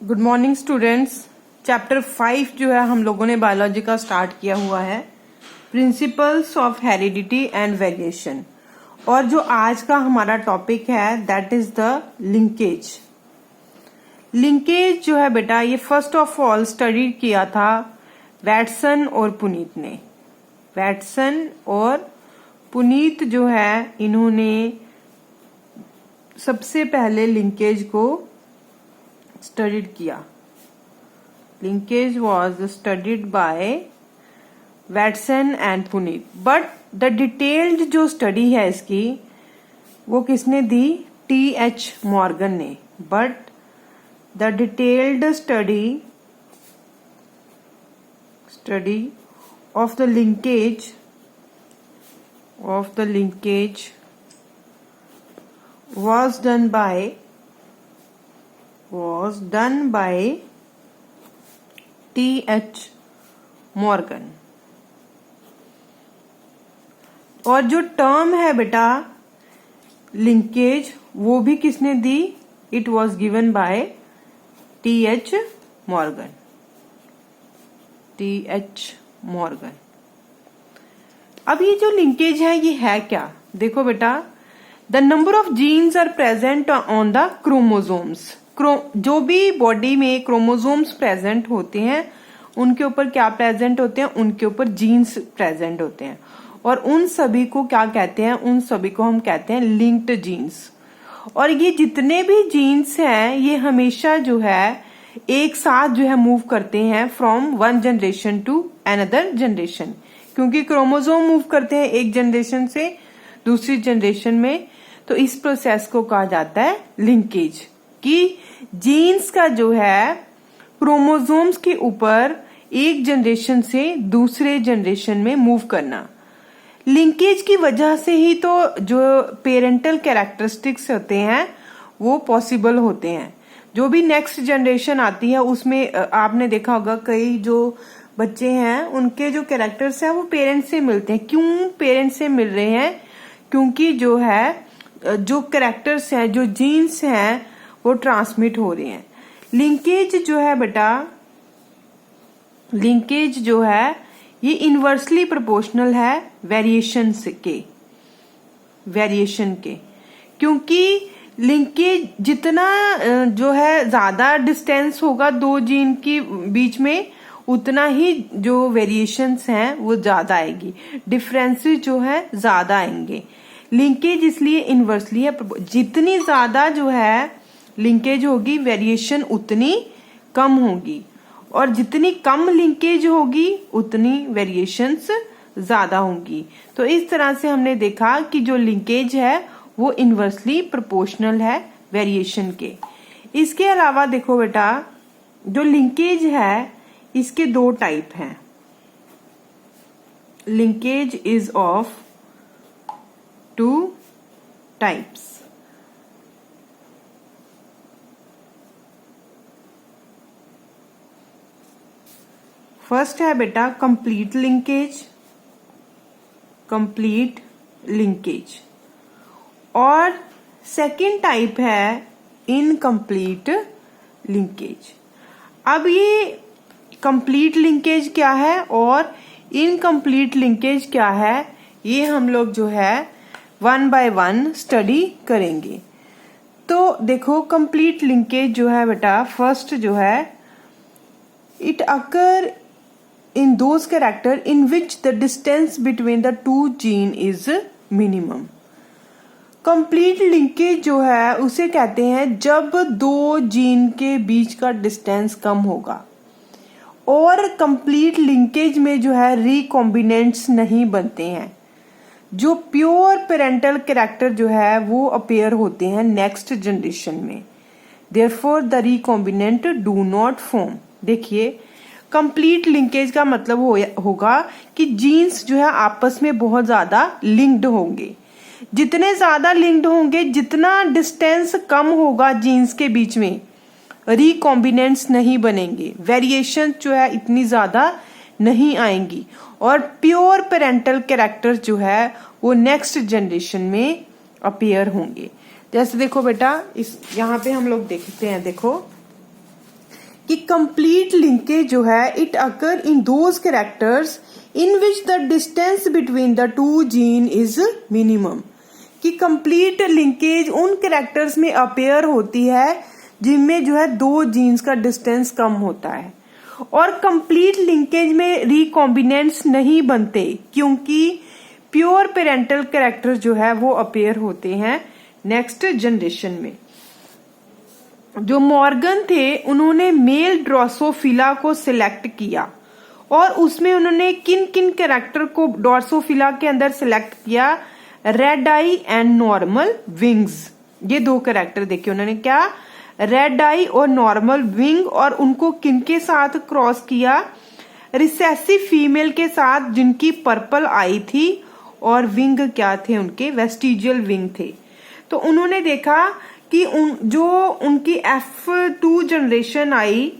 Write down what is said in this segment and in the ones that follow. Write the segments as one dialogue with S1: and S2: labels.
S1: Good morning students. Chapter 5 जो है हम लोगों ने बायोलॉजी का स्टार्ट किया हुआ है, principles of heredity and variation. और जो आज का हमारा टॉपिक है that is the linkage. Linkage जो है बेटा ये फर्स्ट ऑफ ऑल स्टडी किया था वैटसन और पुनीत ने। वैटसन और पुनीत जो है इन्होंने सबसे पहले लिंकेज को studied किया। Linkage was studied by Watson and Puneet, but the detailed जो study है इसकी वो किसने दी? T.H. Morgan ने। But the detailed study of the linkage was done by T.H. Morgan। और जो टर्म है बेटा लिंकेज वो भी किसने दी? It was given by T.H. Morgan। अब ये जो लिंकेज है ये है क्या? देखो बेटा, the number of genes are present on the chromosomes. जो भी बॉडी में क्रोमोसोम्स प्रेजेंट होते हैं उनके ऊपर क्या प्रेजेंट होते हैं? उनके ऊपर जीन्स प्रेजेंट होते हैं। और उन सभी को क्या कहते हैं? उन सभी को हम कहते हैं लिंक्ड जीन्स। और ये जितने भी जीन्स हैं ये हमेशा जो है एक साथ जो है मूव करते हैं from one generation to another generation, क्योंकि क्रोमोसोम मूव करते हैं एक जनरेशन से दूसरी जनरेशन में। तो इस प्रोसेस को कहा जाता है लिंकेज, कि जीन्स का जो है क्रोमोसोम्स के ऊपर एक जनरेशन से दूसरे जनरेशन में मूव करना। लिंकेज की वजह से ही तो जो पेरेंटल कैरेक्टरिस्टिक्स होते हैं वो पॉसिबल होते हैं। जो भी नेक्स्ट जनरेशन आती है उसमें आपने देखा होगा कई जो बच्चे हैं उनके जो कैरेक्टर्स हैं वो पेरेंट्स से मिलते हैं। क्यों पेरेंट्स से मिल रहे हैं? क्योंकि जो है जो कैरेक्टर्स हैं, जो जीन्स हैं वो ट्रांसमिट हो रहे हैं। लिंकेज जो है बेटा, लिंकेज जो है ये इनवर्सली प्रोपोर्शनल है वेरिएशन के, क्योंकि लिंकेज जितना जो है ज्यादा डिस्टेंस होगा दो जीन की बीच में उतना ही जो वेरिएशंस हैं वो ज्यादा आएगी, डिफरेंसेस जो है ज्यादा आएंगे। लिंकेज इसलिए इनवर्सली है, जितनी ज्यादा जो है लिंकेज होगी वेरिएशन उतनी कम होगी, और जितनी कम लिंकेज होगी उतनी वेरिएशंस ज्यादा होंगी। तो इस तरह से हमने देखा कि जो लिंकेज है वो इनवर्सली प्रोपोर्शनल है वेरिएशन के। इसके अलावा देखो बेटा, जो लिंकेज है इसके दो टाइप हैं। Linkage is of two types. First है बेटा कंप्लीट लिंकेज, और सेकंड टाइप है इनकम्प्लीट लिंकेज। अब ये कंप्लीट लिंकेज क्या है और इनकम्प्लीट लिंकेज क्या है ये हम लोग जो है वन बाय वन स्टडी करेंगे। तो देखो कंप्लीट लिंकेज जो है बेटा, फर्स्ट जो है it occur in those character in which the distance between the two gene is minimum। Complete linkage जो है उसे कहते हैं जब दो जीन के बीच का डिस्टेंस कम होगा, और कंप्लीट लिंकेज में जो है रिकॉम्बिनेंट्स नहीं बनते हैं। जो प्योर पेरेंटल कैरेक्टर जो है वो अपेयर होते हैं नेक्स्ट जनरेशन में, therefore the recombinant do not form. देखिए कंप्लीट लिंकेज का मतलब होगा कि जीन्स जो है आपस में बहुत ज्यादा लिंक्ड होंगे। जितने ज्यादा लिंक्ड होंगे, जितना डिस्टेंस कम होगा जीन्स के बीच में, रिकॉम्बिनेंट्स नहीं बनेंगे, वेरिएशन जो है इतनी ज्यादा नहीं आएंगी, और प्योर पेरेंटल कैरेक्टर जो है वो नेक्स्ट जनरेशन में अपीयर होंगे। जैसे देखो बेटा, इस यहाँ पे हम लोग देखते हैं, देखो कि कंप्लीट लिंकेज जो है it occur in those characters in which the distance between the two gene is minimum, कि कंप्लीट लिंकेज उन कैरेक्टर्स में अपेयर होती है जिनमें जो है दो जीन्स का डिस्टेंस कम होता है। और कंप्लीट लिंकेज में रिकॉम्बिनेंट्स नहीं बनते क्योंकि प्योर पेरेंटल कैरेक्टर जो है वो अपेयर होते हैं नेक्स्ट जनरेशन में। जो मॉर्गन थे उन्होंने मेल ड्रोसोफिला को सिलेक्ट किया और उसमें उन्होंने किन किन कैरेक्टर को ड्रोसोफिला के अंदर सिलेक्ट किया, red eye and normal wings. ये दो कैरेक्टर देखे उन्होंने, क्या, रेड आई और नॉर्मल विंग, और उनको किनके साथ क्रॉस किया, रिसेसिव फीमेल के साथ जिनकी पर्पल आई थी और विंग क्या थे उनके, वेस्टिजियल विंग थे। तो उन्होंने देखा कि जो उनकी F2 जनरेशन आई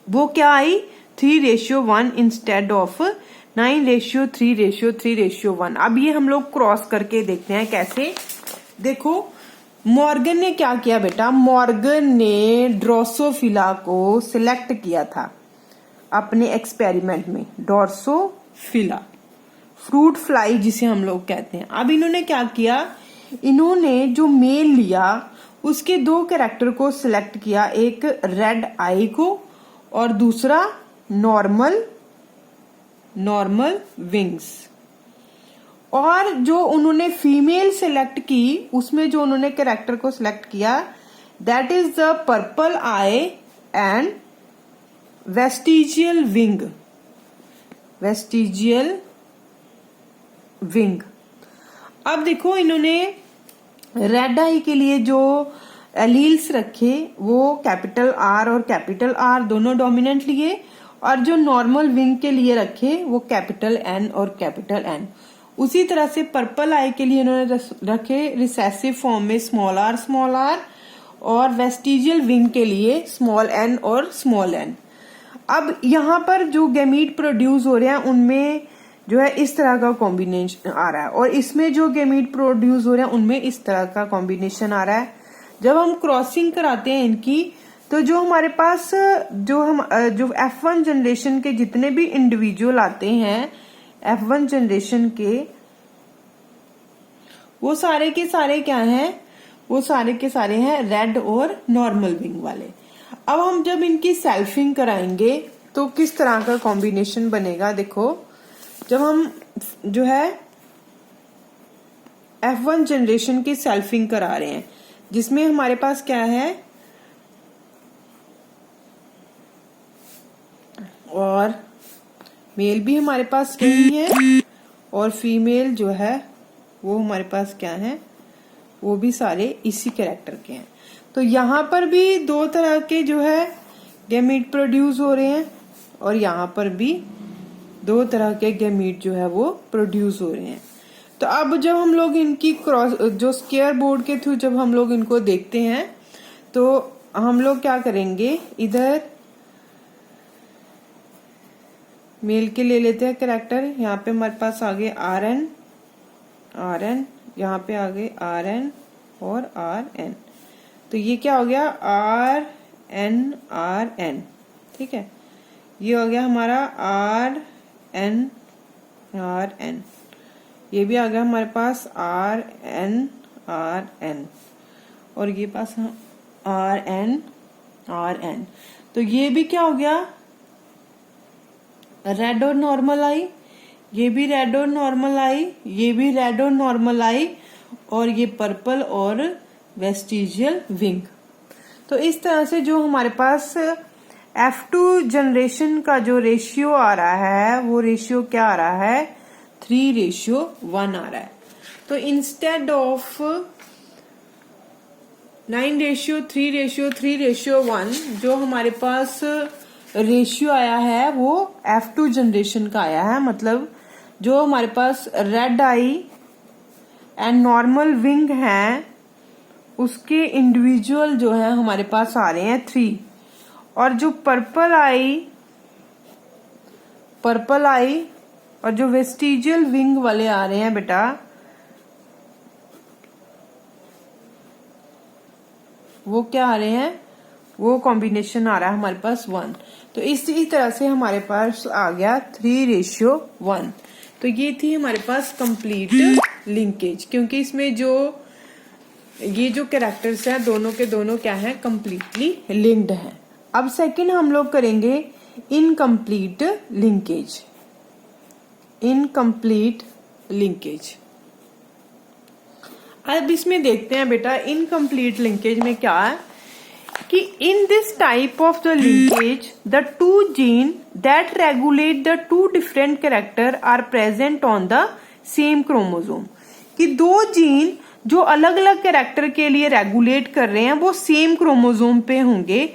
S1: वो क्या आई, 3:1 इंस्टेड ऑफ 9:3:3:1। अब ये हम लोग क्रॉस करके देखते हैं कैसे। देखो मॉर्गन ने क्या किया बेटा, मॉर्गन ने ड्रोसोफिला को सिलेक्ट किया था अपने एक्सपेरिमेंट में, ड्रोसोफिला फ्रूट फ्लाई जिसे हम लोग कहते हैं। अब इन्होंने क्या किया, इन्होंने जो मेल लिया उसके दो कैरेक्टर को सिलेक्ट किया, एक रेड आई को और दूसरा नॉर्मल विंग्स। और जो उन्होंने फीमेल सिलेक्ट की उसमें जो उन्होंने कैरेक्टर को सिलेक्ट किया that is the purple I and vestigial wing. अब देखो इन्होंने रेड आई के लिए जो एलील्स रखे वो कैपिटल आर और कैपिटल आर दोनों डोमिनेंट लिए, और जो नॉर्मल विंग के लिए रखे वो कैपिटल एन और कैपिटल एन। उसी तरह से पर्पल आई के लिए इन्होंने रखे रिसेसिव फॉर्म में स्मॉल आर, और वेस्टिजियल विंग के लिए स्मॉल एन और स्मॉल एन। अब यहाँ पर जो गैमीट प्रोड्यूस हो रहे हैं उनमें जो है इस तरह का कॉम्बिनेशन आ रहा है, और इसमें जो गैमीट प्रोड्यूस हो रहे हैं उनमें इस तरह का कॉम्बिनेशन आ रहा है। जब हम क्रॉसिंग कराते हैं इनकी तो जो हमारे पास जो F1 जनरेशन के जितने भी इंडिविजुअल आते हैं F1 जनरेशन के, वो सारे के सारे क्या हैं, वो सारे के सारे हैं रेड और नॉर्मल विंग वाले। अब हम जब इनकी सेल्फिंग कराएंगे तो किस तरह का कॉम्बिनेशन बनेगा। देखो जब हम जो है F1 जनरेशन की सेल्फिंग करा रहे हैं जिसमें हमारे पास क्या है, और मेल भी हमारे पास नहीं है और फीमेल जो है वो हमारे पास क्या है, वो भी सारे इसी कैरेक्टर के हैं। तो यहाँ पर भी दो तरह के जो है गैमीट प्रोड्यूस हो रहे हैं और यहाँ पर भी दो तरह के गैमीट जो है वो प्रोड्यूस हो रहे हैं। तो अब जब हम लोग इनकी क्रॉस जो स्क्वायर बोर्ड के थ्रू जब हम लोग इनको देखते हैं तो हम लोग क्या करेंगे, इधर मेल के ले लेते हैं कैरेक्टर। यहाँ पे हमारे पास आगे आर एन, यहाँ पे आगे आर एन और आर एन। तो ये क्या हो गया, आर एन, ठीक है। ये हो गया हमारा आर एन, ये भी आ गया हमारे पास आर एन, और ये पास आर एन। तो ये भी क्या हो गया, रेड और नॉर्मल आई, ये भी रेड और नॉर्मल आई, ये भी रेड और नॉर्मल आई, और ये पर्पल और वेस्टिजियल विंग। तो इस तरह से जो हमारे पास F2 जनरेशन का जो रेशियो आ रहा है वो रेशियो क्या आ रहा है, 3:1 आ रहा है। तो इंस्टेड ऑफ 9:3:3:1 जो हमारे पास रेशियो आया है वो F2 जनरेशन का आया है। मतलब जो हमारे पास red eye and normal wing है उसके इंडिविजुअल जो है हमारे पास आ रहे हैं 3, और जो पर्पल आई और जो वेस्टिजियल विंग वाले आ रहे हैं बेटा वो क्या आ रहे हैं, वो कॉम्बिनेशन आ रहा है हमारे पास 1। तो इसी तरह से हमारे पास आ गया 3:1। तो ये थी हमारे पास कंप्लीट लिंकेज, क्योंकि इसमें ये जो कैरेक्टर्स हैं दोनों के दोनों क्या है, कंप्लीटली लिंक्ड हैं। अब सेकंड हम लोग करेंगे इनकम्प्लीट लिंकेज। इनकम्प्लीट लिंकेज, अब इसमें देखते हैं बेटा इनकम्प्लीट लिंकेज में क्या है कि in this type of the linkage the two gene that regulate the two different character are present on the same chromosome. कि दो जीन जो अलग अलग कैरेक्टर के लिए रेगुलेट कर रहे हैं वो सेम क्रोमोसोम पे होंगे,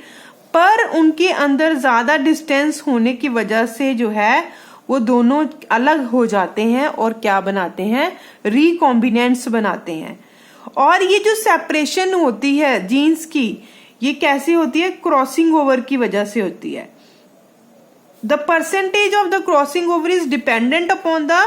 S1: पर उनके अंदर ज्यादा डिस्टेंस होने की वजह से जो है वो दोनों अलग हो जाते हैं और क्या बनाते हैं, रिकॉम्बिनेंट्स बनाते हैं। और ये जो सेपरेशन होती है जीन्स की, ये कैसे होती है, क्रॉसिंग ओवर की वजह से होती है। The percentage of the crossing over is dependent upon the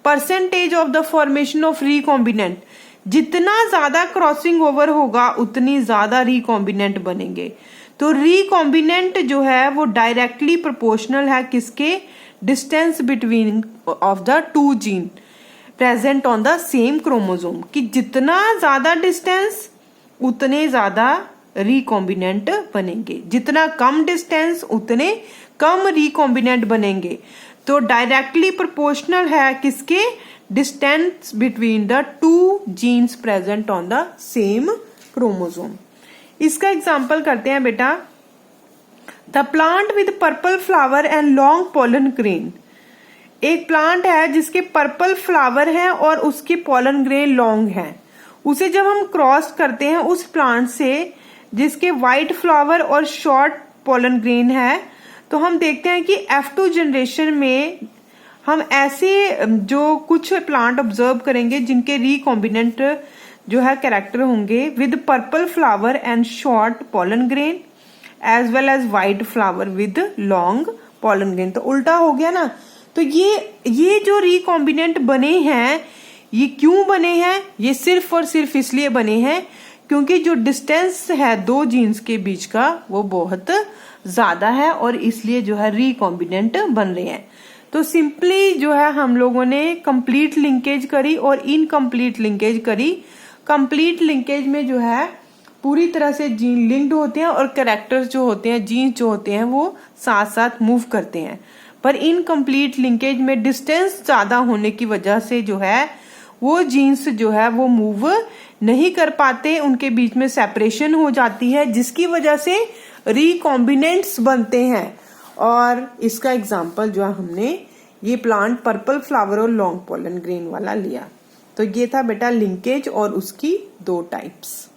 S1: percentage of the formation of recombinant. जितना ज्यादा क्रॉसिंग ओवर होगा उतनी ज्यादा रिकॉम्बिनेंट बनेंगे। तो रिकॉम्बिनेंट जो है वो डायरेक्टली प्रोपोर्शनल है किसके, distance between of the two gene present on the same chromosome. कि जितना ज्यादा डिस्टेंस उतने ज्यादा रिकॉम्बिनेंट बनेंगे, जितना कम डिस्टेंस उतने कम रिकॉम्बिनेंट बनेंगे। तो डायरेक्टली प्रोपोर्शनल है किसके, distance between the two genes present on the same chromosome. इसका एग्जाम्पल करते हैं बेटा, the plant with purple flower and long pollen grain. एक प्लांट है जिसके पर्पल फ्लावर है और उसके पोलन ग्रेन लॉन्ग है। उसे जब हम क्रॉस करते हैं उस प्लांट से जिसके व्हाइट फ्लावर और शॉर्ट पोलन ग्रेन है, तो हम देखते हैं कि F2 जनरेशन में हम ऐसे जो कुछ प्लांट ऑब्जर्व करेंगे जिनके रिकॉम्बिनेंट जो है कैरेक्टर होंगे with purple flower and short pollen grain as well as white flower with long pollen grain. तो उल्टा हो गया ना। तो ये जो रिकॉम्बिनेंट बने हैं ये क्यों बने हैं, ये सिर्फ और सिर्फ इसलिए बने हैं क्योंकि जो डिस्टेंस है दो जीन्स के बीच का वो बहुत ज्यादा है और इसलिए जो है रिकॉम्बिनेंट बन रहे हैं। तो सिंपली जो है हम लोगों ने कंप्लीट लिंकेज करी और इनकम्प्लीट लिंकेज करी। कंप्लीट लिंकेज में जो है पूरी तरह से जीन लिंक्ड होते हैं और कैरेक्टर्स जो होते हैं, जीन्स जो होते हैं वो साथ साथ मूव करते हैं। पर इनकम्प्लीट लिंकेज में डिस्टेंस ज्यादा होने की वजह से जो है वो जीन्स जो है वो मूव नहीं कर पाते, उनके बीच में सेपरेशन हो जाती है जिसकी वजह से रिकॉम्बिनेंट्स बनते हैं। और इसका एग्जाम्पल जो है हमने ये प्लांट पर्पल फ्लावर और लॉन्ग पोलन ग्रेन वाला लिया। तो ये था बेटा लिंकेज और उसकी दो टाइप्स।